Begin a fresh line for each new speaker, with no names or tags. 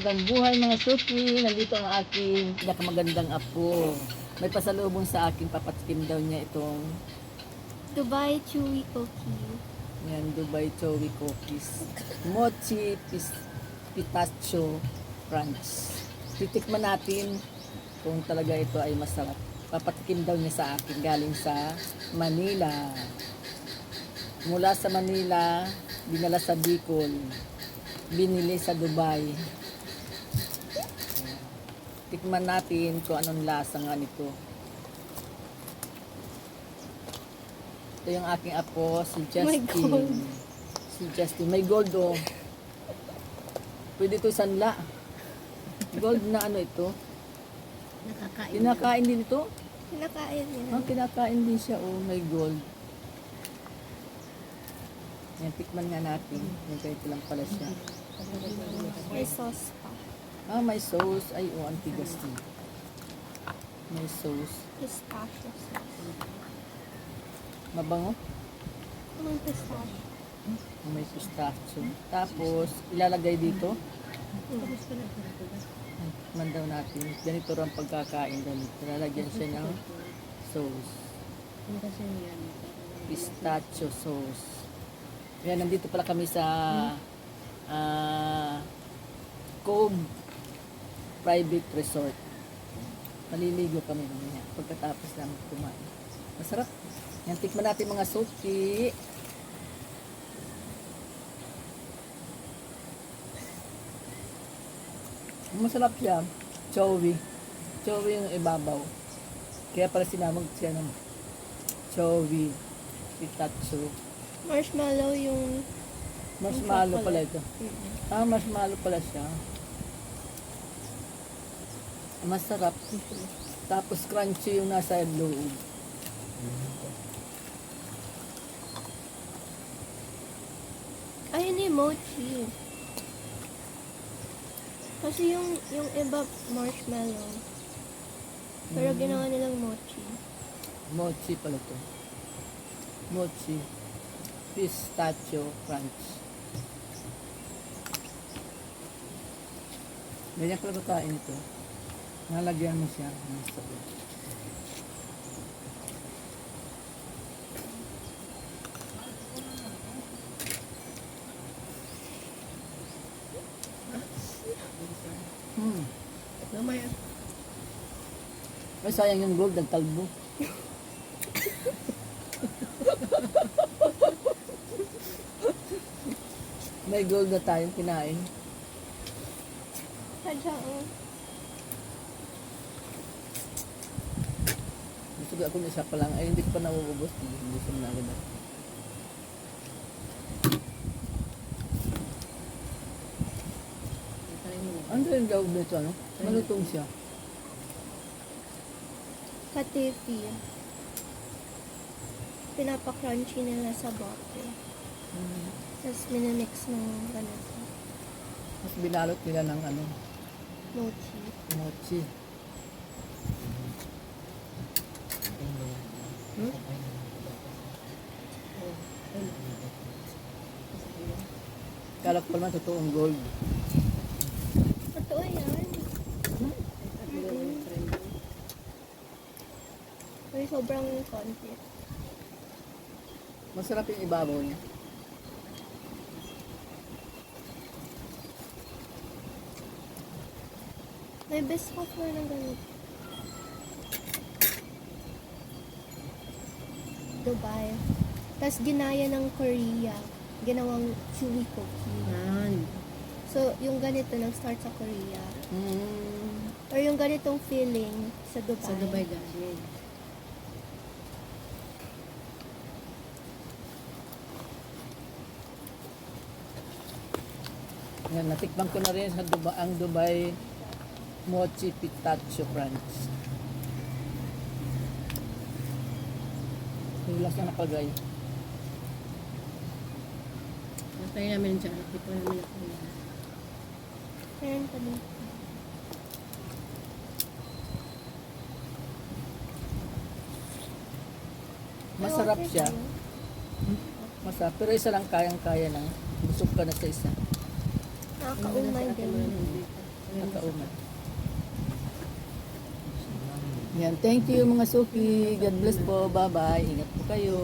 Magandang buhay mga suki. Nandito ang aking pinakamagandang apo. May pasalubong sa akin. Papatikim daw niya itong
Dubai Chewy Cookie.
yan, Dubai Chewy Cookies. Mochi Pistachio Crunch. Titikman natin kung talaga ito ay masarap. Papatikim daw niya sa akin galing sa Manila. Mula sa Manila, dinala sa Bicol. Binili sa Dubai. Tikman natin kung anong lasa nga nito. Ito yung aking apo, si Justin.
gold.
Si Justin. May gold oh. Pwede ito sanla. Gold na ano ito?
Nakakain.
Kinakain din ito?
Kinakain niya.
Ah, kinakain din siya oh. May gold. Yan, tikman nga natin. Yung ganito lang pala siya.
May sauce pa.
Ah, may sauce. Ay, oh, antigas din. May sauce.
Pistachio sauce.
Mabango.
Anong pistachio?
May pistachio. Tapos, ilalagay dito. Man daw natin. Ganito rin pagkakain daw nito. Lalagyan siya ng sauce. Pistachio sauce. Yan, nandito pala kami sa Cove Private Resort. Maliligo kami mamaya pagkatapos namin kumain. Masarap. Yan, tikman natin mga suki. Masarap siya. Chowy. Chowy yung ibabaw. Kaya pala sinamag siya ng chowy. Pistachio.
Marshmallow yung...
Marshmallow pala ito. Ah, marshmallow pala siya. Masarap. Tapos crunchy yung nasa loob.
Ay, hindi mochi. Kasi yung iba marshmallow. Pero ginawa nilang mochi.
Mochi pala ito. Mochi. Pistachio crunch. Ganyan pala kakain ito. Nalagyan mo siya ng sabi.
Mamaya.
Ay, sayang yung gold, nagtalbo. May gold na tayong kinain.
Sadya, oh.
Gusto ko akong isa pa lang. Ay, hindi ko pa nauubos. Gusto mo na agad ako. Ano yung gawag nito, ano? Malutong siya.
Katifi. Pinapa-crunchy nila sa bote. Tapos minimix ng ganito.
Mas binalot nila ng ano,
Mochi.
mochi. Kala ko pa naman totoong gold.
Totoo yan. May sobrang konti.
Masarap yung ibabaw niya.
May best offer ng ganito. Dubai. Tapos ginaya ng Korea. Ginawang chewy cookie.
Yan.
So, yung ganito nag-start sa Korea. Or yung ganitong feeling sa Dubai.
Sa Dubai galing.
Yan, natikman ko na rin sa Dubai, ang Dubai Mochi Pistachio Crunch. Hilas na nakagay.
Natay namin dyan. Hindi po namin nakuha.
Meron pa din.
Masarap
May water
siya.
tayo.
Masarap. Pero isa lang kayang-kaya lang. Busog ka na sa isa.
Nakakaumay din.
Kakaunat. Yan, thank you mga suki. God bless po. Bye-bye. Ingat po kayo.